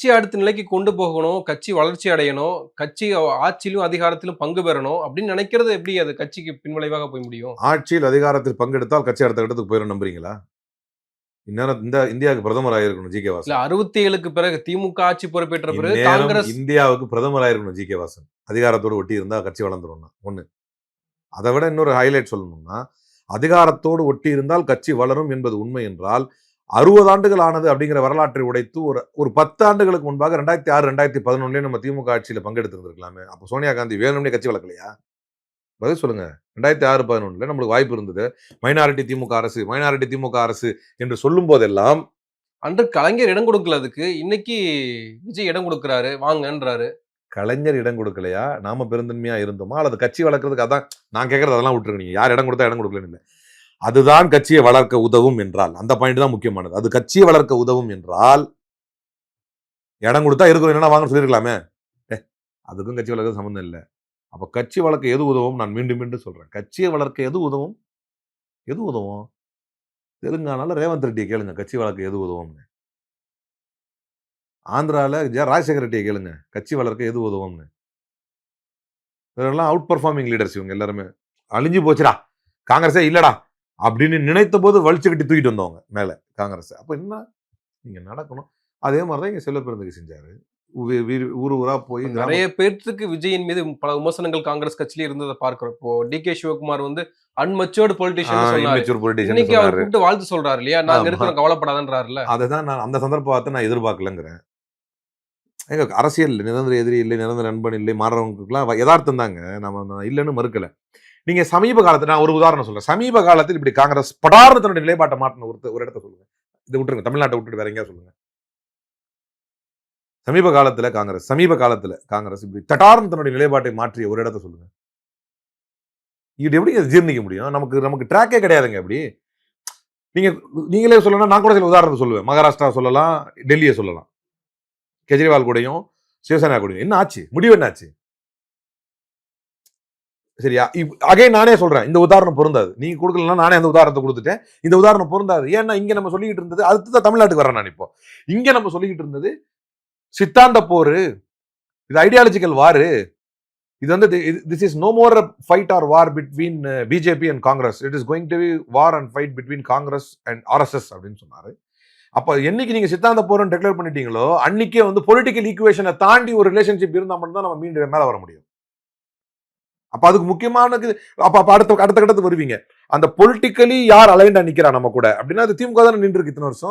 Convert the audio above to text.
கட்சி அடுத்த நிலைக்கு கொண்டு போகணும், கட்சி வளர்ச்சி அடையணும், கட்சி ஆட்சியிலும், அதிகாரத்திலும் பங்கு பெறணும் அப்படின்னு நினைக்கிறது எப்படி அது கட்சிக்கு பின்விளைவாக போய் முடியும்? ஆட்சியில் அதிகாரத்தில் பங்கெடுத்தால் கட்சி அடுத்த கட்டத்துக்கு போயிடும் நம்புறீங்களா? இந்நேரம் இந்தியாவுக்கு பிரதமர் ஆயிருக்கணும் ஜி கே இல்ல வாசன். 67க்கு பிறகு திமுக ஆட்சி பொறுப்பேற்ற பிறகு இந்நேரம் காங்கிரஸ் இந்தியாவுக்கு பிரதமர் ஆயிருக்கணும் ஜி கே வாசன். அதிகாரத்தோடு ஒட்டி இருந்தா கட்சி வளர்ந்துரும். ஒண்ணு. அதை விட இன்னொரு ஹைலைட் சொல்லணும்னா, அதிகாரத்தோடு ஒட்டி இருந்தால் கட்சி வளரும் என்பது உண்மை என்றால் 60 ஆண்டுகள் ஆனது அப்படிங்கிற வரலாற்றை உடைத்து ஒரு 10 ஆண்டுகளுக்கு முன்பாக 2006 2011 நம்ம திமுக ஆட்சியில் பங்கெடுத்திருந்திருக்கலாமே. அப்போ சோனியா காந்தி வேணும்னே கட்சி வளர்க்கலையா? பதில் சொல்லுங்க. 2006 11 நம்மளுக்கு வாய்ப்பு இருந்தது. மைனாரிட்டி திமுக அரசு என்று சொல்லும் போதெல்லாம் அன்று கலைஞர் இடம் கொடுக்கல அதுக்கு. இன்னைக்கு விஜய் இடம் கொடுக்கிறாரு, வாங்கன்றாரு. கலைஞர் இடம் கொடுக்கலையா? நாம பெருந்தன்மையா இருந்தோமா? அல்லது கட்சி வளர்க்கறதுக்கு அதான் நான் கேட்கறது அதெல்லாம் விட்டுருங்க. நீங்க யார் இடம் கொடுத்தா இடம் கொடுக்கலன்னு இல்லை. அதுதான் கட்சியை வளர்க்க உதவும் என்றால் அந்த பாயிண்ட் தான் முக்கியமானது. அது கட்சியை வளர்க்க உதவும் என்றால் இடம் கொடுத்தா இருக்கும் என்னன்னா வாங்க சொல்லிருக்கலாமே. அதுக்கும் கட்சி வளர்க்க சம்பந்தம் இல்லை. அப்ப கட்சி வளர்க்க எது உதவும்? நான் மீண்டும் மீண்டும் சொல்றேன். கட்சியை வளர்க்க எது உதவும்? எது உதவும்? தெலுங்கானால ரேவந்த் ரெட்டியை கேளுங்க கட்சி வளர்க்க எது உதவும்னு. ஆந்திரால ராஜசேகர ரெட்டியை கேளுங்க கட்சி வளர்க்க எது உதவும்னு. இதெல்லாம் அவுட் பர்ஃபார்மிங் லீடர்ஸ் இவங்க எல்லாருமே. அழிஞ்சு போச்சுடா காங்கிரஸே இல்லடா அப்படின்னு நினைத்த போது வலிச்சு கட்டி தூக்கிட்டு வந்தவங்க மேல காங்கிரஸ். அப்ப என்ன நீங்க நடக்கணும். அதே மாதிரிதான் இங்க செல்வப்பிறந்தகை செஞ்சாரு. ஊர் ஊரா போய் நிறைய பேர்த்துக்கு விஜயின் மீது பல விமர்சனங்கள் காங்கிரஸ் கட்சியில இருந்ததை பார்க்கிறோம். இப்போ டி.கே. சிவகுமார் வந்து அன்மெச்சூர்டு பொலிட்டிஷியன் சொன்னாரு. இன்னைக்கு அவர் கூப்பிட்டு வாழ்த்து சொல்றாரு இல்லையா? நாங்க இருக்கிறோம் கவலைப்படாதன்றாருல. அதுதான் நான் அந்த சந்தர்ப்பத்தை நான் எதிர்பார்க்கலங்கிறேன். எங்க அரசியல் நிரந்தர எதிரி இல்லை, நிரந்தர நண்பன் இல்லை, மாறுறவங்களுக்குலாம் யதார்த்தம் தாங்க. நம்ம இல்லைன்னு மறுக்கல. நீங்க சமீப காலத்துல நான் ஒரு உதாரணம் சொல்றேன். சமீப காலத்தில் இப்படி காங்கிரஸ் படார்னு தன்னுடைய நிலைப்பாட்டை மாற்றின ஒரு இடத்த சொல்லுங்க. இதை விட்டுருங்க, தமிழ்நாட்டை விட்டுட்டு வேற எங்கேயா சொல்லுங்க. சமீப காலத்துல காங்கிரஸ் இப்படி தட்டார்னு தன்னுடைய நிலைப்பாட்டை மாற்றிய ஒரு இடத்த சொல்லுங்க. இது எப்படி ஜீர்ணிக்க முடியும்? நமக்கு ட்ராக்கே கிடையாதுங்க. எப்படி நீங்களே சொல்லணும். நான் கூட சில உதாரணத்தை சொல்லுவேன். மகாராஷ்டிரா சொல்லலாம், டெல்லியை சொல்லலாம், கெஜ்ரிவால் கூடயும் சிவசேனா கூடயும். என்ன ஆச்சு? முடிவு என்ன ஆச்சு? சரியா? அகைன் நானே சொல்றேன், இந்த உதாரணம் பொருந்தாது. நீங்க கொடுக்கலன்னா நானே அந்த உதாரணத்தை கொடுத்துட்டேன். இந்த உதாரணம் பொருந்தாது. ஏன்னா இங்க நம்ம சொல்லிக்கிட்டு இருந்தது அடுத்த தமிழ்நாட்டுக்கு வரேன். நான் இப்போ இங்க நம்ம சொல்லிக்கிட்டு இருந்தது சித்தாந்த போரு, இது ஐடியாலஜிக்கல் வாரு. இது வந்து this is no more fight or war between BJP and Congress. It is going to be war and fight between Congress and RSS அப்படின்னு சொன்னாரு. அப்ப என்னைக்கு நீங்க சித்தாந்த போர்னு டிக்ளேர் பண்ணிட்டீங்களோ அன்னைக்கே வந்து பொலிட்டிக்கல் ஈக்குவேஷனை தாண்டி ஒரு ரிலேஷன்ஷிப் இருந்தா மட்டும் தான் நம்ம மீண்டும் மேல வர முடியும். அப்ப அதுக்கு முக்கியமானது அப்ப அடுத்த கட்டத்துக்கு வருவீங்க. அந்த பொலிட்டிக்கலி யார் அலைண்டா நிக்கிறா நம்ம கூட அப்படின்னா அது திமுக தானே நின்று இருக்கு இத்தனை வருஷம்.